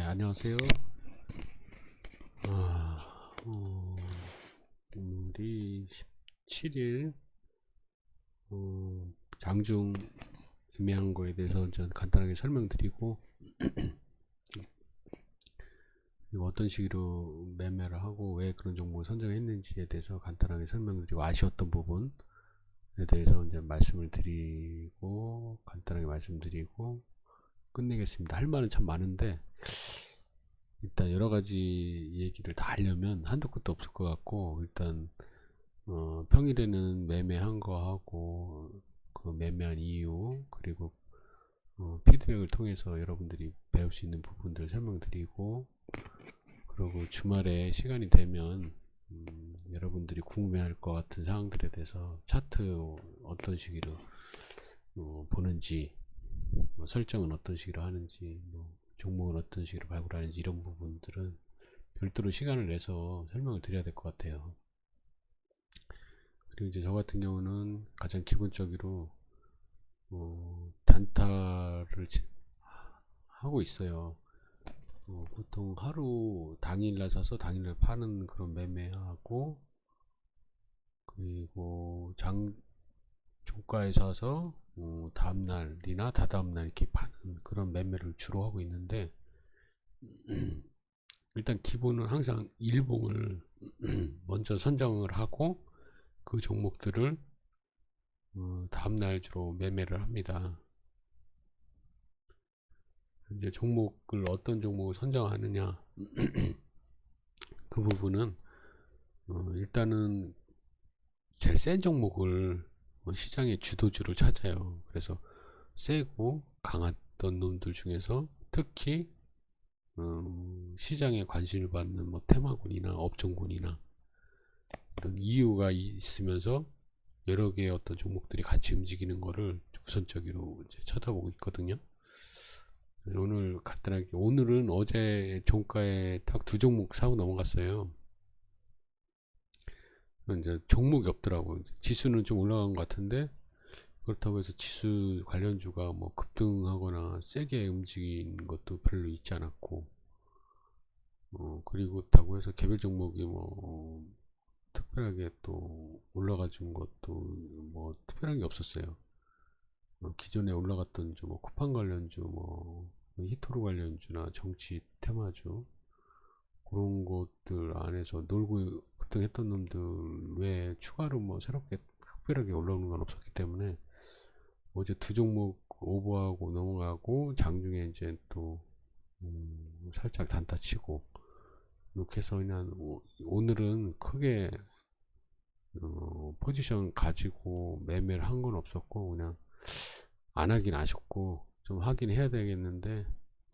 안녕하세요. 오늘이 17일 장중 매매한 거에 대해서 전 간단하게 설명드리고, 그리고 어떤 식으로 매매를 하고 왜 그런 종목을 선정했는지에 대해서 간단하게 설명드리고, 아쉬웠던 부분에 대해서 이제 말씀을 드리고, 간단하게 말씀드리고 끝내겠습니다. 할 말은 참 많은데 일단 여러 가지 얘기를 다 하려면 한도 끝도 없을 것 같고, 일단 평일에는 매매한 거 하고 그 매매한 이유, 그리고 피드백을 통해서 여러분들이 배울 수 있는 부분들 설명드리고, 그리고 주말에 시간이 되면 여러분들이 궁금해할 것 같은 사항들에 대해서 차트 어떤 식으로 보는지, 설정은 어떤 식으로 하는지, 종목은 어떤 식으로 발굴하는지, 이런 부분들은 별도로 시간을 내서 설명을 드려야 될 것 같아요. 그리고 이제 저 같은 경우는 가장 기본적으로 단타를 하고 있어요. 보통 하루 당일날 사서 당일날 파는 그런 매매하고, 그리고 종가에 사서 다음날이나 다다음날 이렇게 파는 그런 매매를 주로 하고 있는데, 일단 기본은 항상 일봉을 먼저 선정을 하고 그 종목들을 다음날 주로 매매를 합니다. 이제 종목을 어떤 종목을 선정하느냐, 그 부분은 일단은 제일 센 종목을 시장의 주도주를 찾아요. 그래서 세고 강했던 놈들 중에서 특히 시장에 관심을 받는 뭐 테마군이나 업종군이나 이런 이유가 있으면서 여러 개의 어떤 종목들이 같이 움직이는 거를 우선적으로 이제 쳐다보고 있거든요. 오늘 간단하게, 오늘은 어제 종가에 딱 두 종목 사고 넘어갔어요. 이제 종목이 없더라고요. 지수는 좀 올라간 것 같은데, 그렇다고 해서 지수 관련주가 뭐 급등하거나 세게 움직인 것도 별로 있지 않았고, 그리고 그렇다고 해서 개별 종목이 뭐 특별하게 또 올라가준 것도 뭐 특별한 게 없었어요. 기존에 올라갔던 주, 뭐 쿠팡 관련주, 뭐 히토로 관련주나 정치 테마주, 그런 것들 안에서 놀고 급등했던 놈들 외에 추가로 뭐 새롭게 특별하게 올라오는 건 없었기 때문에 어제 두 종목 오버하고 넘어가고, 장중에 이제 또 살짝 단타 치고, 이렇게 해서 그냥 오늘은 크게 포지션 가지고 매매를 한 건 없었고, 그냥 안 하긴 아쉽고 좀 하긴 해야 되겠는데,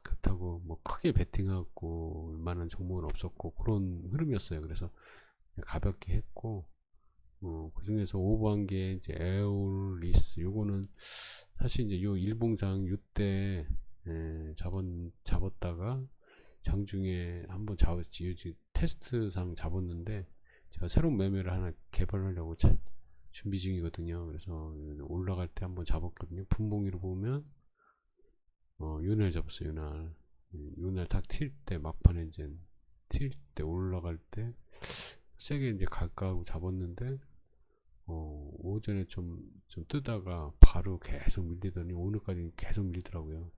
그렇다고 뭐 크게 베팅하고 만한 종목은 없었고, 그런 흐름이었어요. 그래서 가볍게 했고, 그 중에서 오버한 게 이제 에올리스, 요거는 사실 이제 요 일봉장 요때 잡았다가 장중에 한번 잡았지, 테스트상 잡았는데, 제가 새로운 매매를 하나 개발하려고 준비 중이거든요. 그래서 올라갈 때 한번 잡았거든요. 분봉위로 보면 요날 잡았어요. 요날 딱 튈 때, 막판에 이제 튈 때, 올라갈 때 세게 이제 갈까 하고 잡았는데, 오전에 좀 뜨다가 바로 계속 밀리더니 오늘까지 계속 밀리더라고요.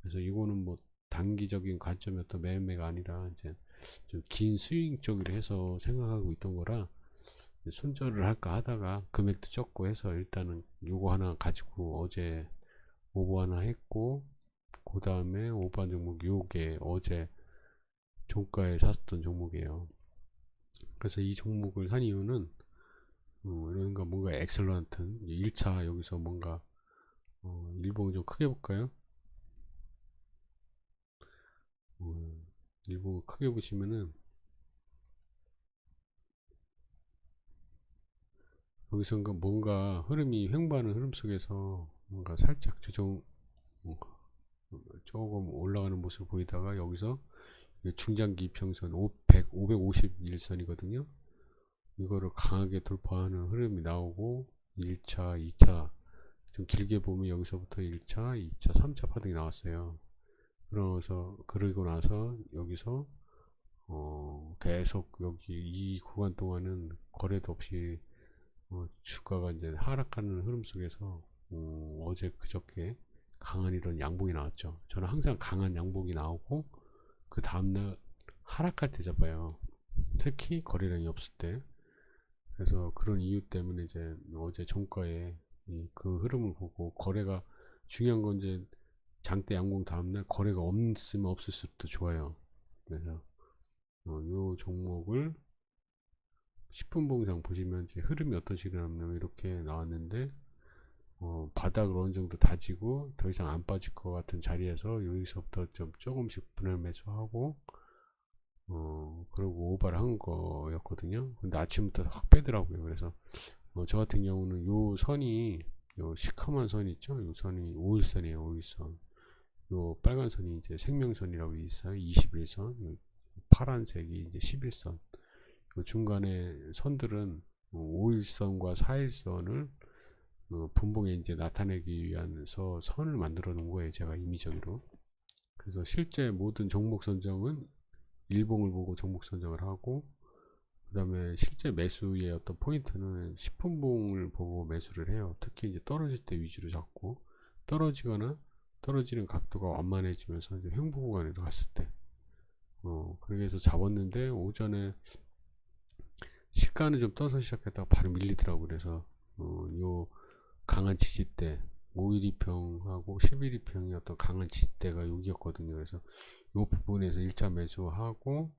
그래서 이거는 뭐 단기적인 관점의 어떤 매매가 아니라 이제 좀 긴 스윙 쪽으로 해서 생각하고 있던 거라, 손절을 할까 하다가 금액도 적고 해서 일단은 요거 하나 가지고 어제 오버 하나 했고, 그 다음에 오버한 종목 요게 어제 종가에 샀던 종목이에요. 그래서 이 종목을 산 이유는 그러니까 뭔가 엑셀런트 1차, 여기서 뭔가 일봉을 좀 크게 볼까요? 일봉을 크게 보시면은 여기서 뭔가 흐름이 횡보하는 흐름 속에서 뭔가 살짝 조정, 조금 올라가는 모습을 보이다가 여기서 중장기 이평선 551선이거든요. 이거를 강하게 돌파하는 흐름이 나오고 1차, 2차, 좀 길게 보면 여기서부터 1차, 2차, 3차 파동이 나왔어요. 그러고 나서 여기서 계속 여기 이 구간 동안은 거래도 없이 주가가 이제 하락하는 흐름 속에서 어제 그저께 강한 이런 양봉이 나왔죠. 저는 항상 강한 양봉이 나오고 그 다음날 하락할 때 잡아요. 특히 거래량이 없을 때. 그래서 그런 이유 때문에 이제 어제 종가에 그 흐름을 보고 거래가 중요한 건 이제 장대 양봉 다음날 거래가 없으면 없을수록 좋아요. 그래서 요 종목을 10분 봉상 보시면 이제 흐름이 어떤 식으로 나오냐면 이렇게 나왔는데 바닥을 어느 정도 다지고 더 이상 안 빠질 것 같은 자리에서 여기서부터 좀 조금씩 분할 매수하고 그리고 오버를 한 거였거든요. 근데 아침부터 확 빼더라고요. 그래서 저 같은 경우는 요 선이 요 시커먼 선 있죠? 요 선이 5일선이에요. 5일선. 요 빨간 선이 이제 생명선이라고 있어요. 21선. 파란색이 이제 11선. 요 중간에 선들은 5일선과 4일선을 분봉에 이제 나타내기 위해서 선을 만들어 놓은 거예요. 제가 임의적으로. 그래서 실제 모든 종목 선정은 일봉을 보고 종목 선정을 하고, 그 다음에 실제 매수의 어떤 포인트는 10분봉을 보고 매수를 해요. 특히 이제 떨어질 때 위주로 잡고, 떨어지거나 떨어지는 각도가 완만해지면서 이제 횡보 구간에도 갔을 때 그렇게 해서 잡았는데 오전에 시가는 좀 떠서 시작했다가 바로 밀리더라고. 그래서 요 강한 지지대 5일2평하고 11일평이 어떤 강한 지지대가 여기였거든요. 그래서 요 부분에서 1차 매수하고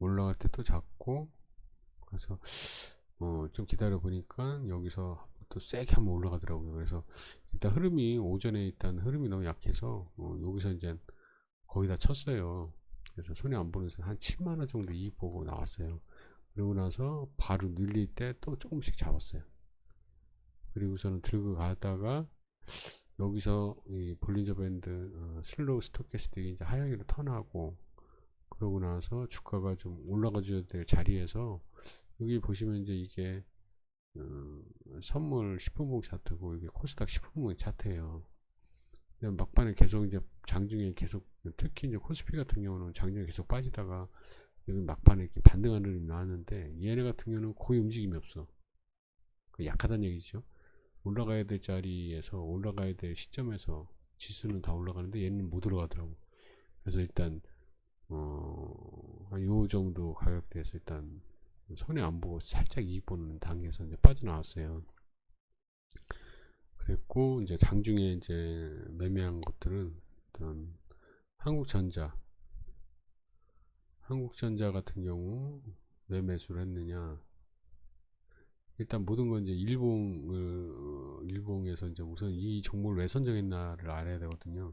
올라갈 때 또 잡고, 그래서 좀 기다려 보니까 여기서 또 세게 한번 올라가더라고요. 그래서 일단 흐름이 오전에 일단 흐름이 너무 약해서 여기서 이제 거의 다 쳤어요. 그래서 손해 안 보면서 한 7만원 정도 이익 보고 나왔어요. 그리고 나서 바로 눌릴 때 또 조금씩 잡았어요. 그리고서는 들고 가다가 여기서 이 볼린저 밴드 슬로우 스토캐스틱이 이제 하향으로 턴하고, 그러고 나서 주가가 좀 올라가줘야 될 자리에서 여기 보시면 이제 이게 선물 10분봉 차트고 이게 코스닥 10분봉 차트예요. 막판에 계속 이제 장중에 계속, 특히 이제 코스피 같은 경우는 장중에 계속 빠지다가 여기 막판에 이렇게 반등하는 흐름이 나왔는데, 얘네 같은 경우는 거의 움직임이 없어. 약하다는 얘기죠. 올라가야 될 자리에서 올라가야 될 시점에서 지수는 다 올라가는데 얘는 못 올라가더라고. 그래서 일단 한 요 정도 가격대에서 일단 손해 안 보고 살짝 이익 보는 단계에서 이제 빠져나왔어요. 그랬고 이제 장중에 이제 매매한 것들은 일단 한국전자 같은 경우 왜 매수를 했느냐. 일단 모든 건 이제 일봉에서 이제 우선 이 종목을 왜 선정했나를 알아야 되거든요.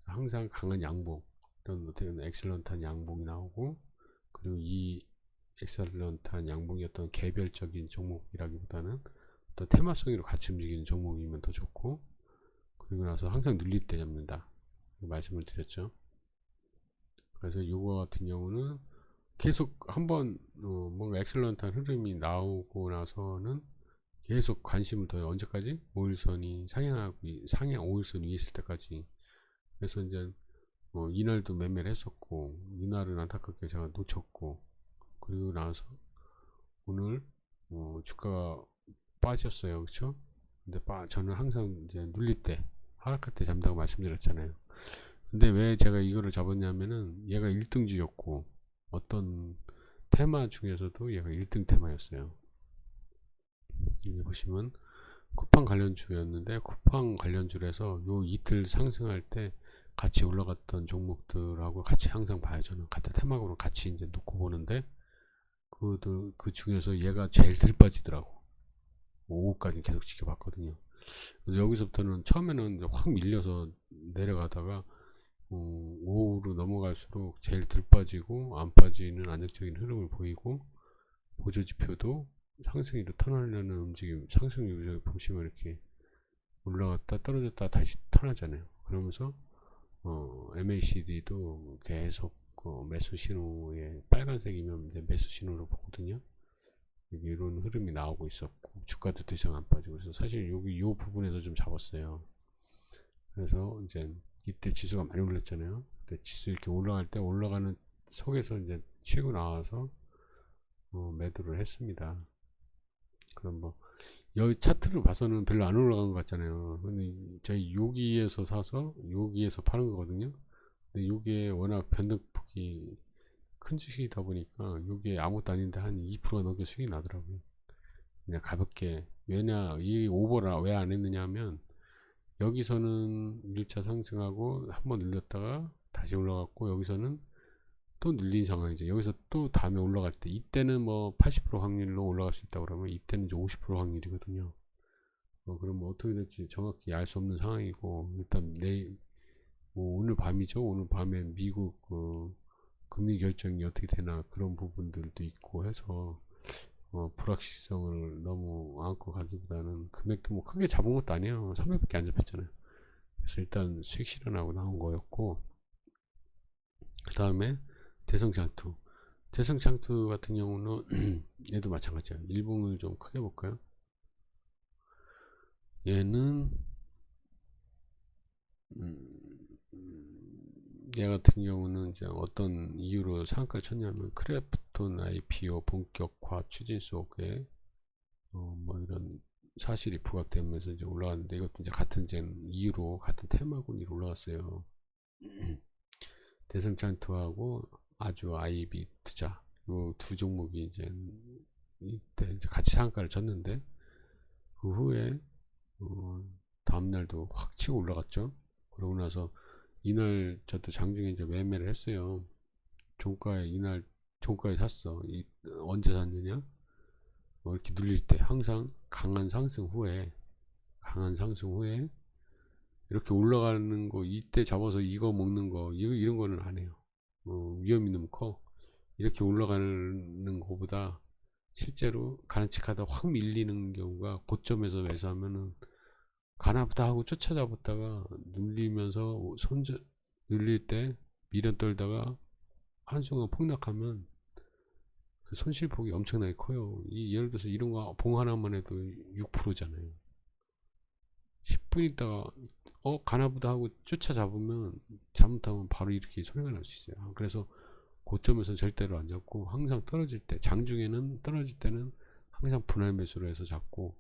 항상 강한 양봉, 이런 어떻게 엑셀런트한 양봉이 나오고, 그리고 이 엑셀런트한 양봉이 어떤 개별적인 종목이라기보다는 어떤 테마성으로 같이 움직이는 종목이면 더 좋고, 그리고 나서 항상 눌릴 때 잡는다 말씀을 드렸죠. 그래서 이거 같은 경우는 계속 한번 뭔가 엑셀런트한 흐름이 나오고 나서는 계속 관심을 더, 언제까지? 5일선이 상향 5일선 위에 있을 때까지. 그래서 이제 이날도 매매를 했었고, 이날은 안타깝게 제가 놓쳤고, 그리고 나서 오늘 주가가 빠졌어요. 그쵸? 근데 저는 항상 이제 눌릴 때, 하락할 때 잡는다고 말씀드렸잖아요. 근데 왜 제가 이거를 잡았냐면은 얘가 1등주였고 어떤 테마 중에서도 얘가 1등 테마였어요. 여기 보시면 쿠팡 관련주였는데, 쿠팡 관련주에서 요 이틀 상승할 때 같이 올라갔던 종목들하고 같이 항상 봐요. 저는 같은 테마로 같이 이제 놓고 보는데, 그 중에서 얘가 제일 들 빠지더라고. 오후까지 계속 지켜봤거든요. 그래서 여기서부터는 처음에는 확 밀려서 내려가다가 오후로 넘어갈수록 제일 들 빠지고 안 빠지는 안정적인 흐름을 보이고, 보조지표도 상승으로 턴하려는 움직임, 상승률 보시면 이렇게 올라갔다 떨어졌다 다시 턴하잖아요. 그러면서 MACD도 계속 매수 신호에 빨간색이면 이제 매수 신호로 보거든요. 이런 흐름이 나오고 있었고 주가도 더 이상 안 빠지고, 그래서 사실 여기 이 부분에서 좀 잡았어요. 그래서 이제 이때 지수가 많이 올랐잖아요. 근데 지수 이렇게 올라갈 때 올라가는 속에서 이제 치고 나와서 매도를 했습니다. 그럼 뭐 여기 차트를 봐서는 별로 안 올라간 것 같잖아요. 근데 저희 여기에서 사서 여기에서 파는 거거든요. 근데 요게 워낙 변동폭이 큰 주식이다 보니까 요게 아무것도 아닌데 한 2%가 넘게 수익이 나더라고요. 그냥 가볍게. 왜냐 이 오버를 왜 안 했느냐 하면 여기서는 1차 상승하고 한번 늘렸다가 다시 올라갔고, 여기서는 또 눌린 상황이죠. 여기서 또 다음에 올라갈 때 이때는 뭐 80% 확률로 올라갈 수 있다고 그러면 이때는 이제 50% 확률이거든요. 그럼 뭐 어떻게 될지 정확히 알 수 없는 상황이고, 일단 뭐 오늘 밤이죠. 오늘 밤에 미국 금리 결정이 어떻게 되나 그런 부분들도 있고 해서 불확실성을 너무 안고 가기보다는, 금액도 뭐 크게 잡은 것도 아니에요. 300밖에 안 잡혔잖아요. 그래서 일단 수익 실현하고 나온 거였고, 그 다음에 대성장투. 대성장투 같은 경우는 얘도 마찬가지예요. 일봉을 좀 크게 볼까요? 얘는 얘 같은 경우는 이제 어떤 이유로 상한가를 쳤냐면, 크래프톤 IPO 본격화 추진 속에 뭐 이런 사실이 부각되면서 이제 올라갔는데, 이것도 이제 같은 이유로 같은 테마군으로 올라갔어요. 대성장투하고 아주 IB 투자 이 두 종목이 이제 이때 이제 같이 상한가를 쳤는데, 그 후에 다음날도 확 치고 올라갔죠. 그러고 나서 이날 저도 장중에 이제 매매를 했어요. 종가에 이날 종가에 샀어. 언제 샀느냐? 이렇게 눌릴 때 항상 강한 상승 후에 이렇게 올라가는 거 이때 잡아서 이거 먹는 거 이런 거는 안 해요. 위험이 너무 커. 이렇게 올라가는 것보다 실제로 가라앉히다가 확 밀리는 경우가, 고점에서 매수하면은 가나보다 하고 쫓아잡았다가 눌리면서 눌릴 때 미련 떨다가 한순간 폭락하면 그 손실폭이 엄청나게 커요. 예를 들어서 이런 거 봉 하나만 해도 6%잖아요. 10분 있다가 가나보다 하고 쫓아잡으면 잘못하면 바로 이렇게 소리가 날 수 있어요. 그래서 고점에서 절대로 안 잡고, 항상 떨어질 때, 장중에는 떨어질 때는 항상 분할 매수를 해서 잡고,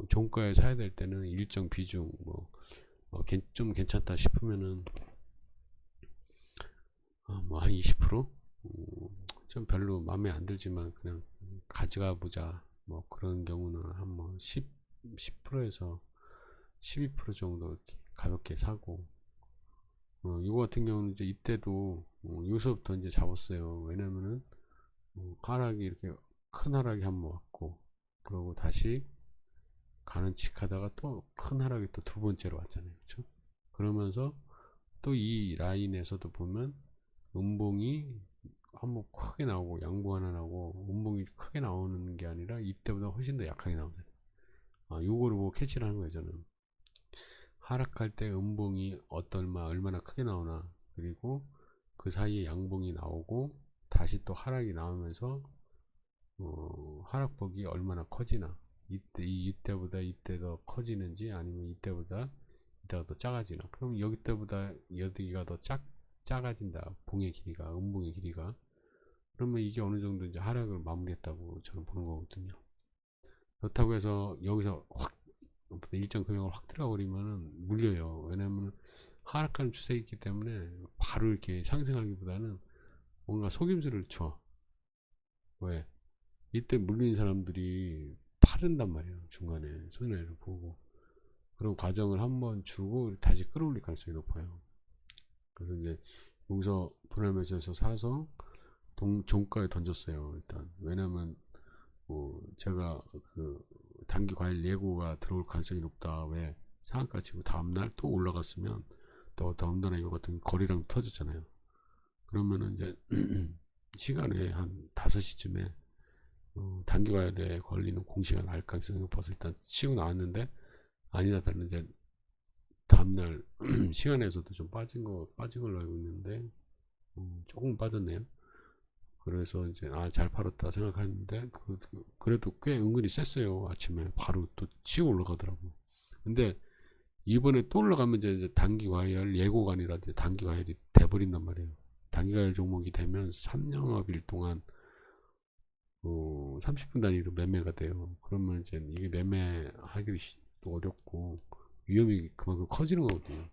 종가에 사야 될 때는 일정 비중 좀 괜찮다 싶으면은 뭐 한 20%? 좀 별로 마음에 안 들지만 그냥 가져가 보자, 뭐 그런 경우는 한 뭐 10%에서 12% 정도 이렇게 가볍게 사고, 이거 같은 경우는 이제 이때도 여기서부터 이제 잡았어요. 왜냐면은 하락이 이렇게 큰 하락이 한번 왔고, 그러고 다시 가는 칙 하다가 또 큰 하락이 또 두 번째로 왔잖아요. 그렇죠? 그러면서 또 이 라인에서도 보면 음봉이 한번 크게 나오고 양봉 하나 나오고, 음봉이 크게 나오는 게 아니라 이때보다 훨씬 더 약하게 나오잖아요. 요거를 보고 캐치를 하는 거예요. 저는 하락할 때 음봉이 얼마나 크게 나오나, 그리고 그 사이에 양봉이 나오고 다시 또 하락이 나오면서 하락폭이 얼마나 커지나, 이때보다 이때 더 커지는지, 아니면 이때가 더 작아지나. 그럼 여기 때보다 여기가 더 작아진다. 봉의 길이가, 음봉의 길이가. 그러면 이게 어느 정도 이제 하락을 마무리했다고 저는 보는 거거든요. 그렇다고 해서 여기서 확 일정 금액을 확 들어가 버리면은 물려요. 왜냐면 하락하는 추세가 있기 때문에 바로 이렇게 상승하기보다는 뭔가 속임수를 줘. 왜? 이때 물린 사람들이 파른단 말이에요. 중간에 손해를 보고. 그런 과정을 한번 주고 다시 끌어올릴 가능성이 높아요. 그래서 이제 여기서 분할매수해서 사서 종가에 던졌어요. 일단 왜냐면 제가 그 단기 과일 예고가 들어올 가능성이 높다. 왜? 상한가 치고 다음날 또 올라갔으면 또 다음날에 이거 같은 거리랑 터졌잖아요. 그러면은 이제 시간에 한 5시쯤에 단기 과일에 걸리는 공시가 날 가능성이 높아서 일단 치고 나왔는데, 아니나 다른 이제 다음날 시간에서도 좀 빠진 걸로 알고 있는데 조금 빠졌네요. 그래서 이제 잘 팔았다 생각하는데, 그래도 꽤 은근히 셌어요. 아침에 바로 또 치고 올라가더라고. 근데 이번에 또 올라가면 이제 단기 과열 예고가 아니라 이제 단기 과열이 돼버린단 말이에요. 단기 과열 종목이 되면 3영업일 동안 30분 단위로 매매가 돼요. 그러면 이제 이게 매매하기 또 어렵고 위험이 그만큼 커지는 거거든요.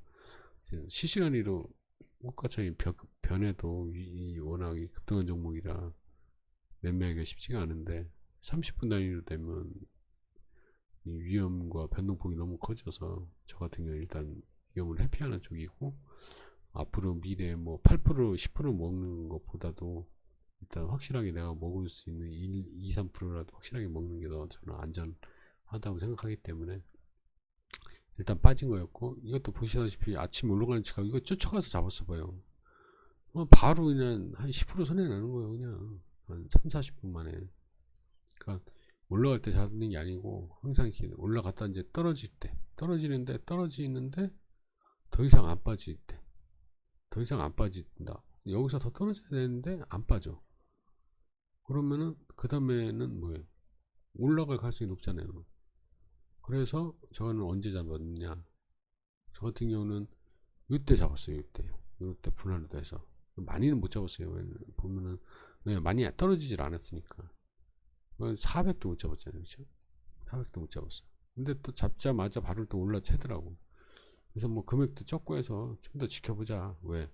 실시간으로 호가창이 변해도 이 워낙 급등한 종목이라 매매하기가 쉽지가 않은데 30분 단위로 되면 이 위험과 변동폭이 너무 커져서 저 같은 경우 일단 위험을 회피하는 쪽이고, 앞으로 미래에 뭐 8% 10% 먹는 것보다도 일단 확실하게 내가 먹을 수 있는 1, 2, 3%라도 확실하게 먹는 게 더 저는 안전하다고 생각하기 때문에 일단 빠진 거였고, 이것도 보시다시피 아침 올라가는 치가 이거 쫓아가서 잡았어 봐요. 바로 그냥 한 10% 손해 나는 거예요. 그냥 한 3, 40분 만에. 그러니까 올라갈 때 잡는 게 아니고 항상 이렇게 올라갔다 이제 떨어질 때 떨어지는데 더 이상 안 빠질 때, 더 이상 안 빠진다, 여기서 더 떨어져야 되는데 안 빠져. 그러면은 그 다음에는 뭐예요? 올라갈 가능성이 높잖아요. 그래서 저는 언제 잡았느냐, 저 같은 경우는 이때 잡았어요. 이때 분할로 해서 많이는 못 잡았어요. 보면은 많이 떨어지질 않았으니까 400도 못 잡았잖아요. 그렇죠? 400도 못 잡았어. 근데 또 잡자마자 바로 또 올라채더라고. 그래서 뭐 금액도 적고 해서 좀 더 지켜보자. 왜?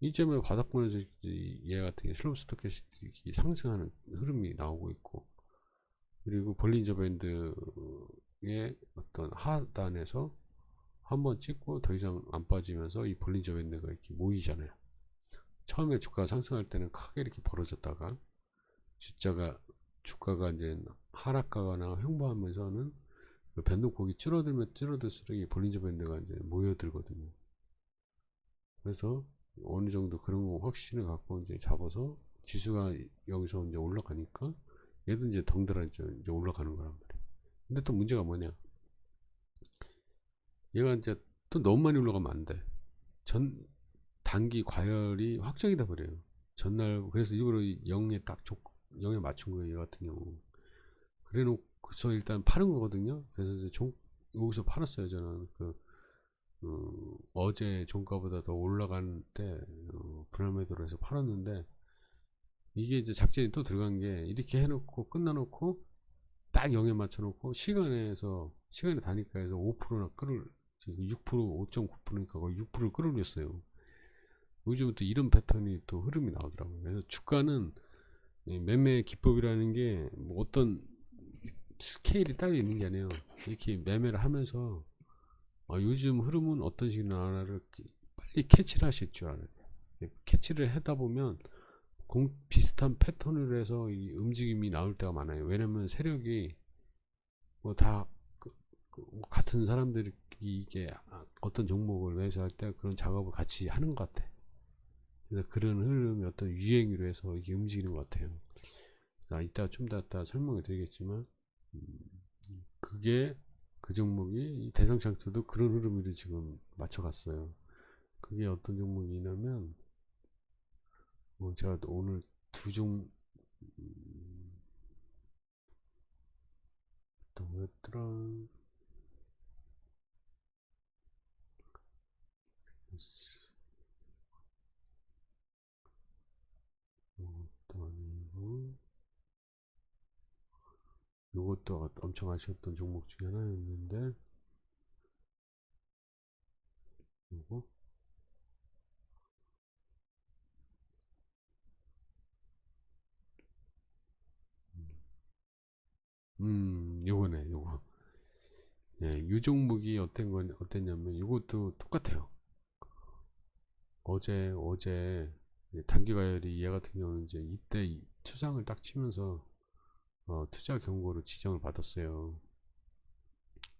이점에 바닥권에서 얘 같은 게 슬로우 스토캐스틱이 상승하는 흐름이 나오고 있고, 그리고 볼린저 밴드의 어떤 하단에서 한번 찍고 더 이상 안 빠지면서 이 볼린저 밴드가 이렇게 모이잖아요. 처음에 주가가 상승할 때는 크게 이렇게 벌어졌다가 주가가 이제 하락가거나 횡보하면서는 그 변동폭이 줄어들면 줄어들수록 이 볼린저 밴드가 이제 모여들거든요. 그래서 어느 정도 그런 거 확신을 갖고 이제 잡아서 지수가 여기서 이제 올라가니까 얘도 이제 덩달아 이제 올라가는 거란 말이에요. 근데 또 문제가 뭐냐, 얘가 이제 또 너무 많이 올라가면 안 돼. 단기 과열이 확정이 돼 버려요. 전날. 그래서 일부러 0에 맞춘 거예요. 얘 같은 경우. 그래 놓고서 일단 파는 거거든요. 그래서 이제 여기서 팔았어요. 저는 어제 종가보다 더 올라간 때 분할 매도를 해서 팔았는데, 이게 이제 작전이 또 들어간 게, 이렇게 해놓고 끝나놓고 딱 0에 맞춰놓고 시간에 단위가에서 5%나 6% 5.9%니까 거의 6%를 끌어올렸어요. 요즘부터 이런 패턴이 또 흐름이 나오더라고요. 그래서 주가는 매매 기법이라는 게 뭐 어떤 스케일이 따로 있는 게 아니에요. 이렇게 매매를 하면서 요즘 흐름은 어떤 식이나를 빨리 캐치를 하실 줄 알아야 돼요. 캐치를 하다 보면 비슷한 패턴으로 해서 이 움직임이 나올 때가 많아요. 왜냐면 세력이 뭐다 같은 사람들이 이게 어떤 종목을 매수할 때 그런 작업을 같이 하는 것 같아. 그래서 그런 흐름이 어떤 유행으로 해서 이게 움직이는 것 같아요. 이따 좀 더 설명을 드리겠지만, 그게 그 종목이 대성장투도 그런 흐름으로 지금 맞춰갔어요. 그게 어떤 종목이냐면 제가 오늘 어떤 거였더라, 이것도 아니고, 이것도 엄청 아쉬웠던 종목 중에 하나였는데, 이거 요거네, 요거. 예, 이 종목이 어땠냐면 이것도 똑같아요. 어제 단기 과열이 얘 같은 경우는 이제 이때 투상을 딱 치면서 투자 경고로 지정을 받았어요.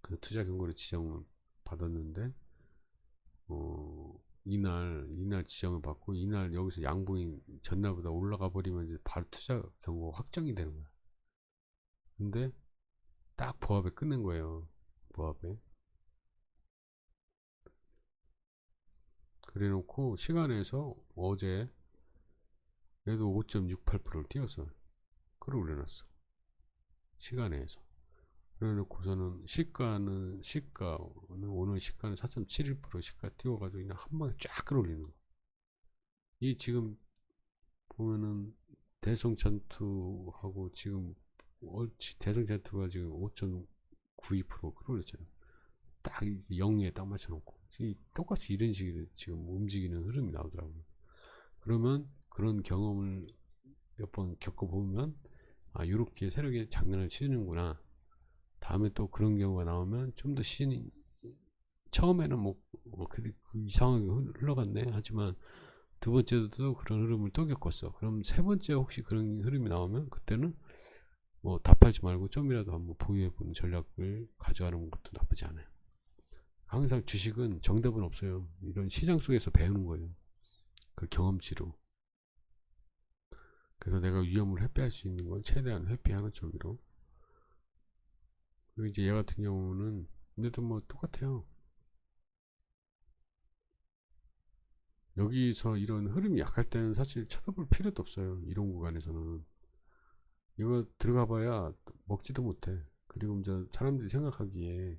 그 투자 경고로 지정을 받았는데 이날 지정을 받고, 이날 여기서 양봉이 전날보다 올라가 버리면 이제 바로 투자 경고 확정이 되는 거야. 근데 딱 보합에 끝낸 거예요. 보합에. 그래 놓고 시간에서 어제 얘도 5.68%를 띄어서 끌어올려놨어. 시간에서. 그래놓고서는 시가는 오늘 시가는 4.71% 시가 띄워가지고 그냥 한 방에 쫙 끌어올리는 거. 이 지금 보면은 대성전투하고 지금 대성전투가 지금 5.92% 끌어올렸잖아요. 딱 0에 딱 맞춰놓고 똑같이 이런 식으로 지금 움직이는 흐름이 나오더라고요. 그러면 그런 경험을 몇 번 겪어보면 아 요렇게 세력의 장난을 치는구나. 다음에 또 그런 경우가 나오면 좀 더 처음에는 그 이상하게 흘러갔네 하지만 두 번째도 그런 흐름을 또 겪었어. 그럼 세 번째 혹시 그런 흐름이 나오면 그때는 뭐 답하지 말고 좀이라도 한번 보유해보는 전략을 가져가는 것도 나쁘지 않아요. 항상 주식은 정답은 없어요. 이런 시장 속에서 배우는 거예요. 그 경험치로. 그래서 내가 위험을 회피할 수 있는 건 최대한 회피하는 쪽으로. 그리고 이제 얘 같은 경우는 근데도 뭐 똑같아요. 여기서 이런 흐름이 약할 때는 사실 쳐다볼 필요도 없어요. 이런 구간에서는 이거 들어가 봐야 먹지도 못해. 그리고 이제 사람들이 생각하기에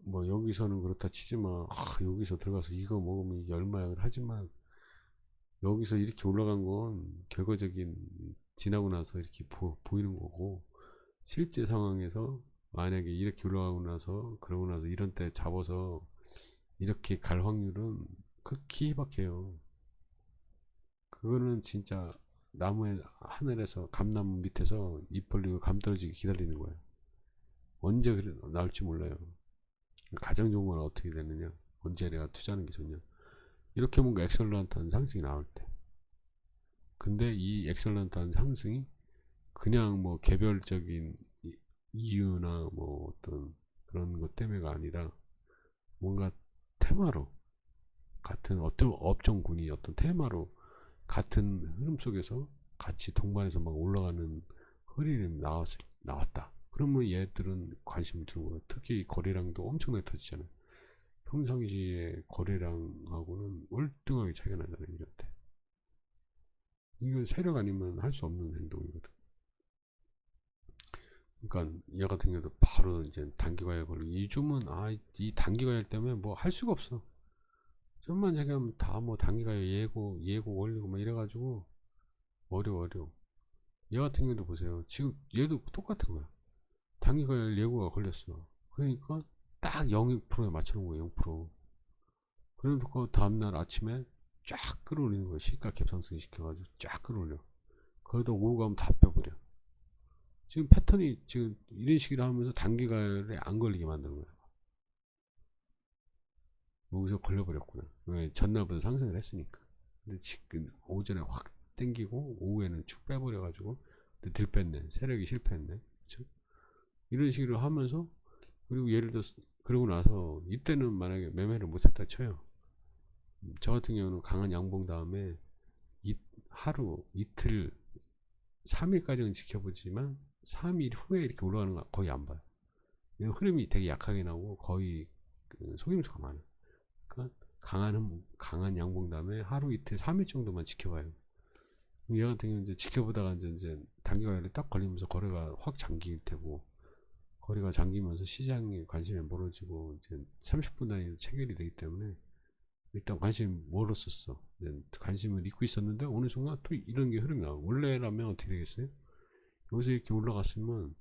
뭐 여기서는 그렇다 치지만 여기서 들어가서 이거 먹으면 이게 얼마야 하지만 여기서 이렇게 올라간 건 결과적인 지나고 나서 이렇게 보이는 거고 실제 상황에서 만약에 이렇게 올라가고 나서 그러고 나서 이런 때 잡아서 이렇게 갈 확률은 극히 희박해요. 그거는 진짜 나무에 하늘에서 감나무 밑에서 잎 벌리고 감 떨어지기 기다리는 거예요. 언제 그래 나올지 몰라요. 가장 좋은 건 어떻게 되느냐, 언제 내가 투자하는 게 좋냐, 이렇게 뭔가 엑셀런트한 상승이 나올 때. 근데 이 엑셀런트한 상승이 그냥 뭐 개별적인 이유나 뭐 어떤 그런 것 때문에가 아니라 뭔가 테마로 같은 어떤 업종군이 어떤 테마로 같은 흐름 속에서 같이 동반해서 막 올라가는 흐름이 나왔다. 그러면 얘들은 관심을 두는 거예요. 특히 거래량도 엄청나게 터지잖아요. 평상시에 거래량하고는 월등하게 차이가 나잖아요. 이럴 때. 이건 세력 아니면 할 수 없는 행동이거든. 그러니까 얘 같은 경우도 바로 이제 단기과열 걸리고 요즘은 이 단기과열 때문에 뭐 할 수가 없어. 좀만 생각하면 다 뭐 단기과열 예고 올리고 막 이래가지고 어려워. 얘 같은 경우도 보세요. 지금 얘도 똑같은 거야. 단기과열 예고가 걸렸어. 그러니까 딱 0%에 맞춰놓은 거예요. 0%. 그래놓고 다음날 아침에 쫙 끌어올리는 거예요. 시가 갭상승 시켜가지고 쫙 끌어올려. 그러다 오고 가면 다 빼버려. 지금 패턴이 지금 이런 식으로 하면서 단기가열에 안 걸리게 만드는 거야. 여기서 걸려버렸구나. 왜? 전날부터 상승을 했으니까. 근데 지금 오전에 확 땡기고 오후에는 쭉 빼버려가지고 들 뺐네. 세력이 실패했네. 그쵸? 이런 식으로 하면서 그리고 예를 들어서 그러고 나서 이때는 만약에 매매를 못했다 쳐요. 저 같은 경우는 강한 양봉 다음에 하루 이틀 3일까지는 지켜보지만 3일 후에 이렇게 올라가는 거 거의 안 봐요. 흐름이 되게 약하게 나오고 거의 속임수가 많아. 그러니까 강한 양봉 다음에 하루 이틀 3일 정도만 지켜봐요. 얘 같은 경우는 이제 지켜보다가 이제 단기간에 딱 걸리면서 거래가 확 잠길 테고 거래가 잠기면서 시장의 관심이 멀어지고 이제 30분 단위로 체결이 되기 때문에 일단 관심 멀었었어. 관심을 잊고 있었는데 어느 순간 또 이런 게 흐름이 나와. 원래라면 어떻게 되겠어요? 여기서 이렇게 올라갔으면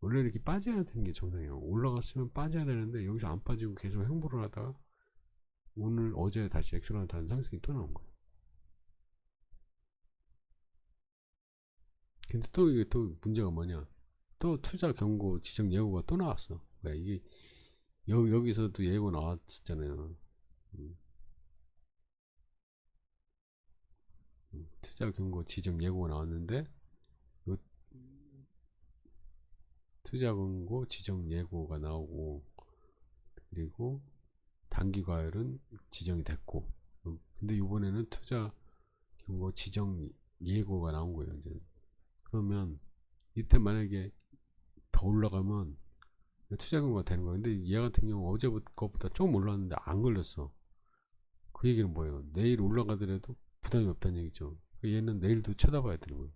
원래 이렇게 빠져야 되는 게 정상이에요. 올라갔으면 빠져야 되는데 여기서 안 빠지고 계속 행보를 하다가 오늘 어제 다시 엑셀런트한 상승이 또 나온 거예요. 근데 또 이게 또 문제가 뭐냐? 또 투자 경고 지정 예고가 또 나왔어. 왜 이게 여기서도 예고 나왔었잖아요. 음, 투자 경고 지정 예고가 나왔는데 요 투자 경고 지정 예고가 나오고 그리고 단기 과열은 지정이 됐고 근데 이번에는 투자 경고 지정 예고가 나온 거예요. 이제 그러면 이때 만약에 더 올라가면 투자 경고가 되는 거야. 근데 얘 같은 경우 어제 것보다 조금 올랐는데 안 걸렸어. 그 얘기는 뭐예요? 내일 올라가더라도 부담이 없다는 얘기죠. 얘는 내일도 쳐다봐야 되는 거예요.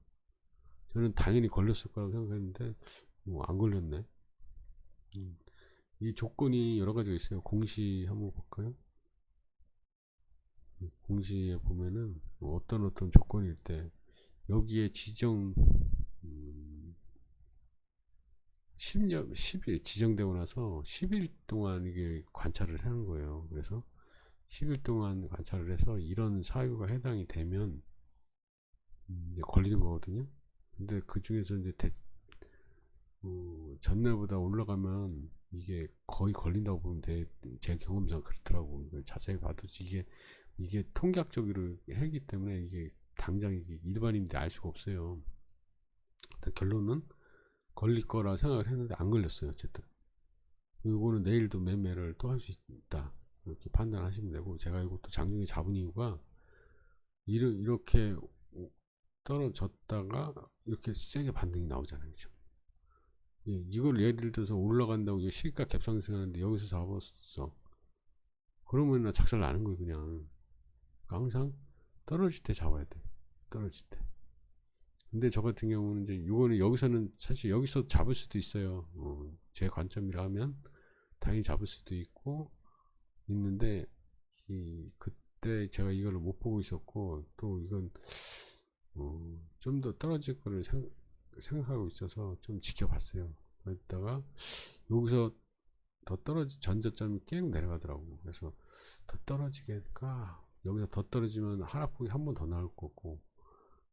저는 당연히 걸렸을 거라고 생각했는데 안 걸렸네. 이 조건이 여러 가지가 있어요. 공시 한번 볼까요? 공시에 보면은 어떤 조건일 때 여기에 지정 10일 지정되고 나서 10일 동안 이게 관찰을 하는 거예요. 그래서 10일 동안 관찰을 해서 이런 사유가 해당이 되면 이제 걸리는 거거든요. 근데 그 중에서 이제 전날보다 올라가면 이게 거의 걸린다고 보면 돼. 제 경험상 그렇더라고. 자세히 봐도 이게 통계학적으로 했기 때문에 이게 당장 이게 일반인들이 알 수가 없어요. 결론은 걸릴 거라 생각을 했는데 안 걸렸어요. 어쨌든 이거는 내일도 매매를 또 할 수 있다 이렇게 판단하시면 되고, 제가 이것도 장중에 잡은 이유가 이렇게 떨어졌다가 이렇게 세게 반등이 나오잖아요. 그죠? 예, 이걸 예를 들어서 올라간다고 시가 갭상승하는데 여기서 잡았어. 그러면 작살 나는 거예요. 그냥 항상 떨어질 때 잡아야 돼. 떨어질 때. 근데 저 같은 경우는 이제 이거는 여기서는 사실 여기서 잡을 수도 있어요. 제 관점이라 하면 당연히 잡을 수도 있고 있는데, 그때 제가 이거를 못 보고 있었고, 또 이건 좀 더 떨어질 거를 생각하고 있어서 좀 지켜봤어요. 그랬다가 여기서 더 떨어지 전저점이 계속 내려가더라고. 그래서 더 떨어지겠까, 여기서 더 떨어지면 하락폭이 한 번 더 나올 거고,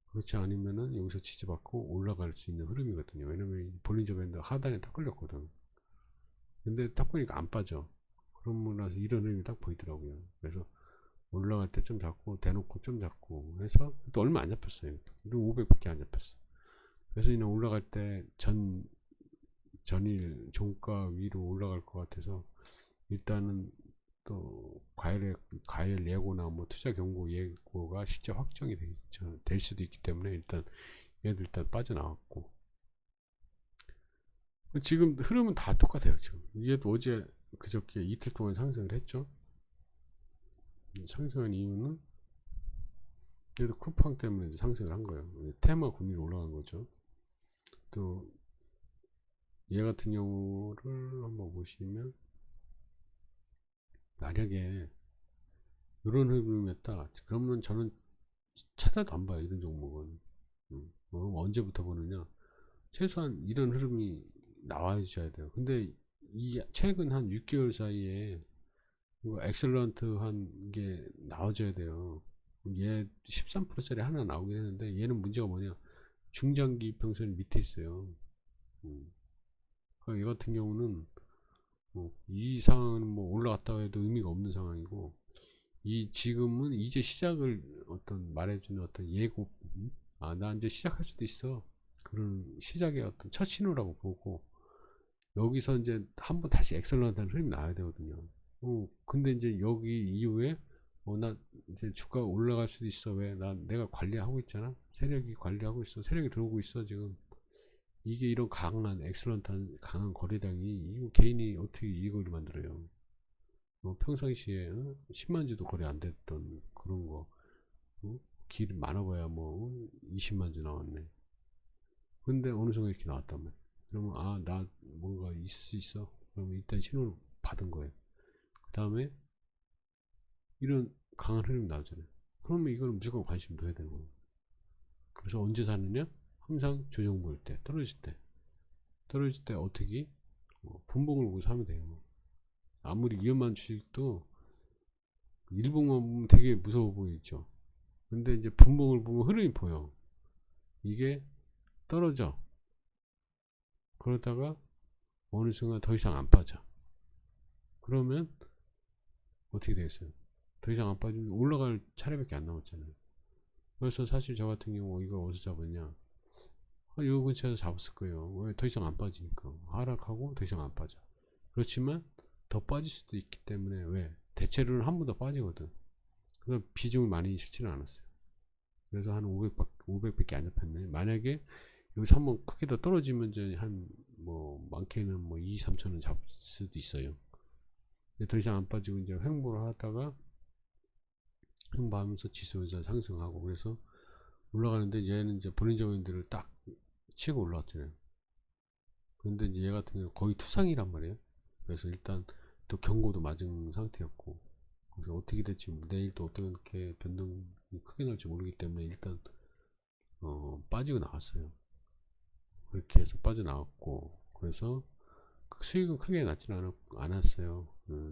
그렇지 않으면은 여기서 지지받고 올라갈 수 있는 흐름이거든요. 왜냐면 볼린저 밴드 하단에 딱 걸렸거든. 근데 딱 보니까 안 빠져. 그러고 나서 이런 흐름이 딱 보이더라고요. 그래서 올라갈 때 좀 잡고 대놓고 좀 잡고 해서 또 얼마 안 잡혔어요. 500밖에 안 잡혔어. 그래서 그냥 올라갈 때 전일 종가 위로 올라갈 것 같아서 일단은 또 과열 예고나 뭐 투자 경고 예고가 실제 확정이 될 수도 있기 때문에 일단 얘들 일단 빠져나왔고, 지금 흐름은 다 똑같아요. 지금 얘도 어제 그저께 이틀 동안 상승을 했죠. 상승한 이유는 얘도 쿠팡 때문에 상승을 한 거예요. 테마 금리 올라간 거죠. 또 얘 같은 경우를 한번 보시면 만약에 이런 흐름이었다 그러면 저는 찾아도 안 봐요. 이런 종목은. 언제부터 보느냐, 최소한 이런 흐름이 나와줘야 돼요. 근데 이 최근 한 6개월 사이에 이거 엑셀런트 한 게 나와줘야 돼요. 얘 13%짜리 하나 나오긴 했는데 얘는 문제가 뭐냐, 중장기 이평선 밑에 있어요. 그러니까 얘 같은 경우는 이 상황은 뭐 올라갔다 해도 의미가 없는 상황이고, 이 지금은 이제 시작을 어떤 말해주는 어떤 예고, 나 이제 시작할 수도 있어, 그런 시작의 어떤 첫 신호라고 보고, 여기서 이제 한번 다시 엑셀런트한 흐름이 나와야 되거든요. 근데 이제 여기 이후에 나 이제 주가가 올라갈 수도 있어. 왜? 내가 관리하고 있잖아. 세력이 관리하고 있어. 세력이 들어오고 있어 지금. 이게 이런 강한 엑셀런트한 강한 거래량이 이거 개인이 어떻게 이익을 만들어요? 평상시에 10만 주도 거래 안 됐던 그런 거, 길 많아봐야 뭐 20만 주 나왔네. 근데 어느 순간 이렇게 나왔단 말이야. 그러면 나 뭔가 있을 수 있어. 그러면 일단 신호를 받은 거예요. 그 다음에 이런 강한 흐름이 나오잖아요. 그러면 이거는 무조건 관심 둬야 되는 거예요. 그래서 언제 사느냐? 항상 조정 보일 때, 떨어질 때 어떻게 분봉을 보고 사면 돼요. 아무리 위험한 주식도 일봉만 보면 되게 무서워 보이죠. 근데 이제 분봉을 보면 흐름이 보여. 이게 떨어져. 그러다가 어느 순간 더 이상 안 빠져. 그러면 어떻게 되겠어요? 더 이상 안 빠지면 올라갈 차례밖에 안 남았잖아요. 그래서 사실 저 같은 경우 이걸 어디서 잡았냐, 요 근처에서 잡았을 거예요. 왜? 더 이상 안 빠지니까. 하락하고 더 이상 안 빠져. 그렇지만 더 빠질 수도 있기 때문에, 왜? 대체로는 한 번 더 빠지거든. 그래서 비중을 많이 실지는 않았어요. 그래서 한 500밖에 안 잡혔네. 만약에 여기서 한번 크게 더 떨어지면 이제 한 뭐 많게는 뭐 2, 3천원 잡을 수도 있어요. 더 이상 안 빠지고 이제 횡보를 하다가 횡보하면서 지수에서 상승하고, 그래서 올라가는데 얘는 이제 볼린저 밴드를 딱 치고 올라왔잖아요. 근데 이제 얘 같은 경우는 거의 투상이란 말이에요. 그래서 일단 또 경고도 맞은 상태였고, 그래서 어떻게 될지 내일 또 어떻게 변동이 크게 날지 모르기 때문에 일단 빠지고 나왔어요. 그렇게 해서 빠져나왔고, 그래서 수익은 크게 나지는 않았어요.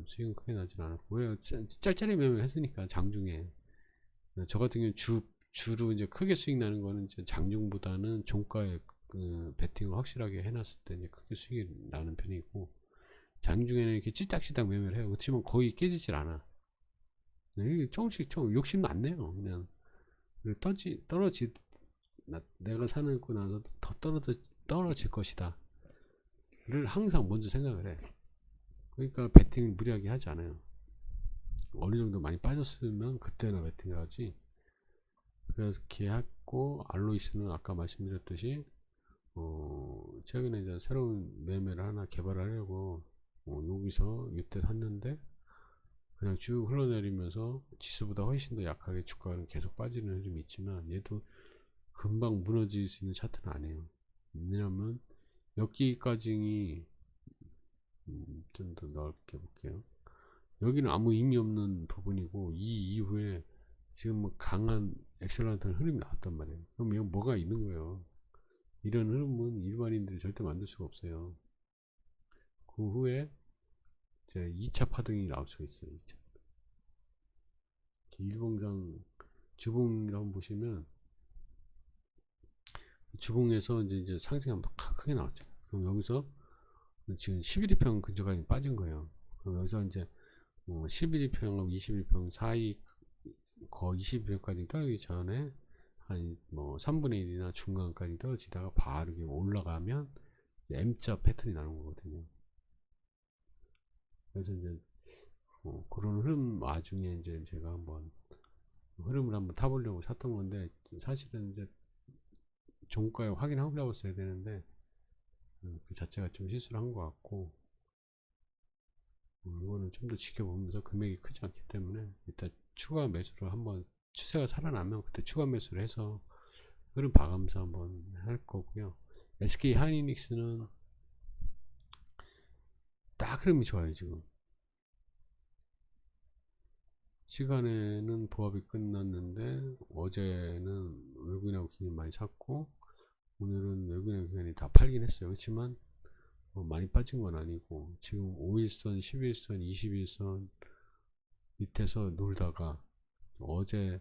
수익은 크게 나지는 않았고, 왜 짤짤이 매매를 했으니까 장중에. 저 같은 경우는 주로 이제 크게 수익 나는 거는 이제 장중보다는 종가에 베팅을 확실하게 해놨을 때 이제 크게 수익이 나는 편이고, 장중에는 이렇게 찌딱찌딱 매매를 해요. 그렇지만 거의 깨지질 않아. 조금씩 좀 욕심도 안 내요. 그냥 내가 사놓고 나서 더 떨어질 것이다 를 항상 먼저 생각을 해. 그러니까 베팅을 무리하게 하지 않아요. 어느 정도 많이 빠졌으면 그때나 베팅을 하지. 그래서 기했고, 알로이스는 아까 말씀드렸듯이 최근에 이제 새로운 매매를 하나 개발하려고 여기서 이때 샀는데 그냥 쭉 흘러내리면서 지수보다 훨씬 더 약하게 주가는 계속 빠지는 흐름이 있지만, 얘도 금방 무너질 수 있는 차트는 아니에요. 왜냐면 여기까지 좀 더 넓게 볼게요. 여기는 아무 의미 없는 부분이고, 이 이후에 지금 뭐 강한 엑셀런트한 흐름이 나왔단 말이에요. 그럼 이건 뭐가 있는 거예요. 이런 흐름은 일반인들이 절대 만들 수가 없어요. 그 후에 이제 2차 파동이 나올 수가 있어요. 2차. 일봉상 주봉이라고 한번 보시면, 주봉에서 이제 상승이 한번 크게 나왔잖아요. 그럼 여기서 지금 11일평 근처까지 빠진 거예요. 그럼 여기서 이제 11일평하고 21일평 사이, 거의 21일까지 떨어지기 전에 한 뭐 3분의 1이나 중간까지 떨어지다가 바로 올라가면 M자 패턴이 나는 거거든요. 그래서 이제 그런 흐름 와중에 이제 제가 한번 흐름을 한번 타보려고 샀던 건데, 사실은 이제 종가에 확인하고 잡았어야 되는데 그 자체가 좀 실수를 한 것 같고, 이거는 좀 더 지켜보면서 금액이 크지 않기 때문에 일단 추가 매수를 한번, 추세가 살아나면 그때 추가 매수를 해서 흐름 봐가면서 한번 할 거고요. SK 하이닉스는 딱 흐름이 좋아요. 지금 시간에는 보합이 끝났는데 어제는 외국인하고 기관이 많이 샀고, 오늘은 외국인하고 기관이 다 팔긴 했어요. 그렇지만 많이 빠진 건 아니고, 지금 5일선, 11일선, 21일선 밑에서 놀다가 어제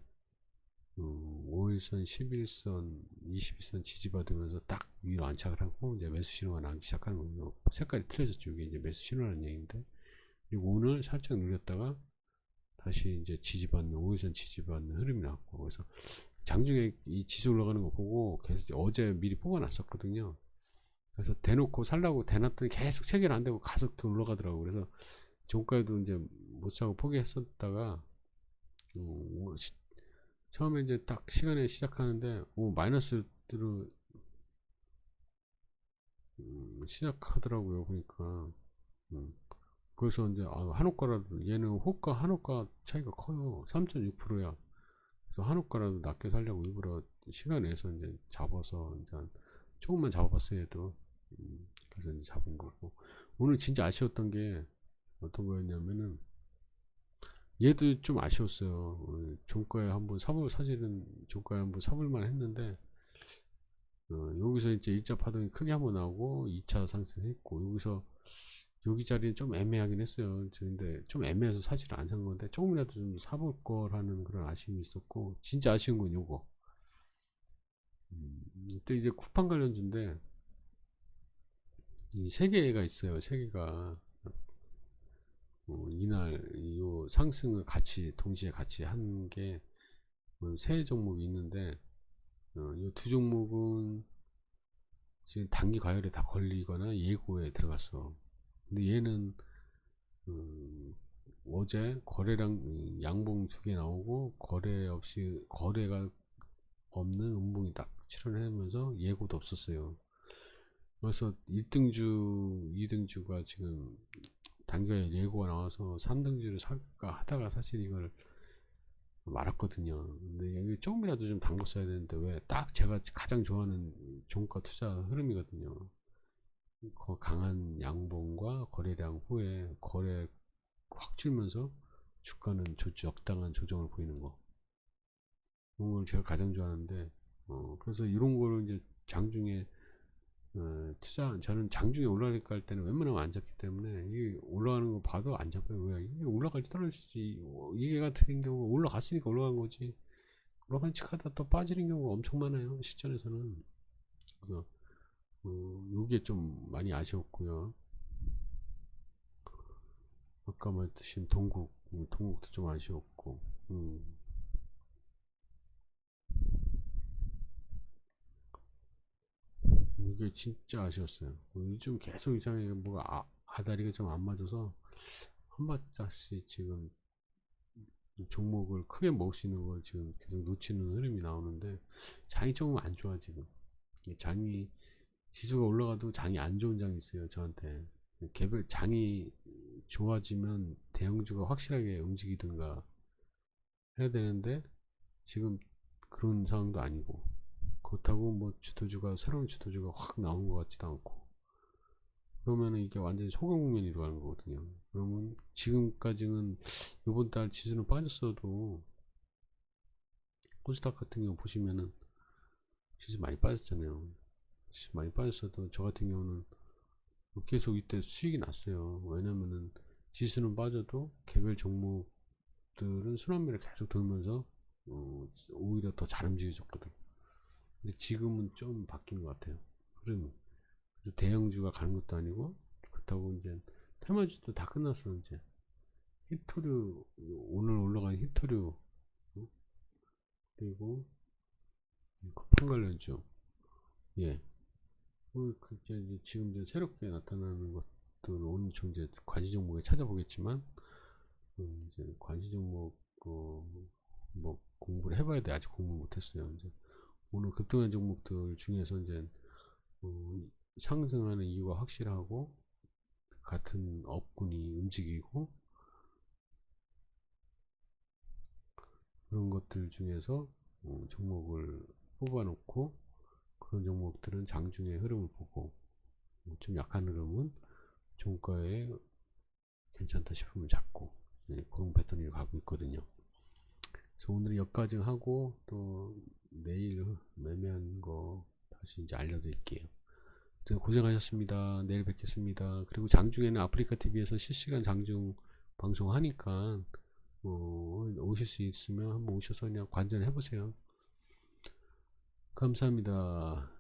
5일선, 11일선, 21일선 지지받으면서 딱 위로 안착을 하고 이제 매수 신호가 나기 시작하는 거예요. 색깔이 틀려졌죠. 이게 이제 매수 신호라는 얘기인데, 그리고 오늘 살짝 눌렸다가 다시 이제 지지받는, 5일선 지지받는 흐름이 나왔고, 그래서 장중에 이 지수 올라가는 거 보고 계속 어제 미리 뽑아놨었거든요. 그래서 대놓고 살라고 대놨더니 계속 체결 안 되고 가속 올라가더라고. 그래서 종가에도 이제 못 사고 포기했었다가 처음에 이제 딱 시간에 시작하는데 마이너스로 시작하더라고요. 그러니까 그래서 이제 한옥가라도, 얘는 호가 한옥가 차이가 커요. 3.6%야. 그래서 한옥가라도 낮게 살려고 일부러 시간 내서 이제 잡아서 이제 조금만 잡아봤어요. 얘도. 그래서 이제 잡은 거고, 오늘 진짜 아쉬웠던 게 어떤 거였냐면은, 얘도 좀 아쉬웠어요. 종가에 한번 사실은 종가에 한번 사볼만 했는데, 여기서 이제 1차 파동이 크게 한번 나오고 2차 상승했고, 여기서 여기 자리는 좀 애매하긴 했어요. 근데 좀 애매해서 사실 안 산 건데, 조금이라도 좀 사볼 거라는 그런 아쉬움이 있었고, 진짜 아쉬운 건 요거. 또 이제 쿠팡 관련주인데, 이 세 개가 있어요. 세 개가 이날 요 상승을 같이 동시에 같이 한 게 세 종목이 있는데, 이 두 종목은 지금 단기 과열에 다 걸리거나 예고에 들어갔어. 근데 얘는 어제 거래량 양봉 두 개 나오고 거래가 없는 음봉이 딱 출현하면서 예고도 없었어요. 그래서 1등주, 2등주가 지금 단기에 예고가 나와서 3등주를 살까 하다가 사실 이걸 말았거든요. 근데 여기 조금이라도 좀 담궜어야 되는데, 왜 딱 제가 가장 좋아하는 종가 투자 흐름이거든요. 강한 양봉과 거래량 후에 거래 확 줄면서 주가는 적당한 조정을 보이는 거. 그런 걸 제가 가장 좋아하는데, 그래서 이런 거를 이제 장중에 저는 장중에 올라갈까 할 때는 웬만하면 안 잡기 때문에 이게 올라가는 거 봐도 안 잡아요. 왜? 이게 올라갈지 떨어질지, 이게 같은 경우 올라갔으니까 올라간 거지. 올라간 척하다 또 빠지는 경우가 엄청 많아요. 시전에서는. 그래서 요게 좀 많이 아쉬웠고요. 아까 말했듯이 동국도 좀 아쉬웠고, 이게 진짜 아쉬웠어요. 요즘 계속 이상하게 뭐가 아다리가 좀 안 맞아서 한 발짝씩 지금 종목을 크게 먹을 수 있는 걸 지금 계속 놓치는 흐름이 나오는데, 장이 조금 안 좋아 지금. 장이 지수가 올라가도 장이 안 좋은 장이 있어요 저한테. 개별 장이 좋아지면 대형주가 확실하게 움직이든가 해야 되는데, 지금 그런 상황도 아니고, 그렇다고 뭐 새로운 주도주가 확 나온 것 같지도 않고, 그러면은 이게 완전히 소강 국면이 들어가는 거거든요. 그러면 지금까지는 이번 달 지수는 빠졌어도, 코스닥 같은 경우 보시면은 지수 많이 빠졌잖아요. 지수 많이 빠졌어도 저 같은 경우는 계속 이때 수익이 났어요. 왜냐면은 지수는 빠져도 개별 종목들은 순환매를 계속 돌면서 오히려 더 잘 움직여졌거든. 근데 지금은 좀 바뀐 것 같아요, 흐름이. 대형주가 가는 것도 아니고, 그렇다고 이제 테마주도 다 끝났어 이제. 히토류, 오늘 올라간 히토류, 그리고 쿠팡 관련주, 예, 이제 지금 이제 새롭게 나타나는 것들 오늘 좀 이제 관시 종목에 찾아보겠지만, 이제 관시 종목 뭐 공부를 해봐야 돼. 아직 공부 못했어요. 이제 오늘 급등한 종목들 중에서 이제 어, 상승하는 이유가 확실하고, 같은 업군이 움직이고, 그런 것들 중에서 종목을 뽑아놓고, 그런 종목들은 장중의 흐름을 보고, 좀 약한 흐름은 종가에 괜찮다 싶으면 잡고, 그런 패턴이 가고 있거든요. 그래서 오늘 여기까지 하고, 또 내일 매매한 거 다시 이제 알려드릴게요. 고생하셨습니다. 내일 뵙겠습니다. 그리고 장중에는 아프리카 TV에서 실시간 장중 방송하니까 오실 수 있으면 한번 오셔서 그냥 관전해 보세요. 감사합니다.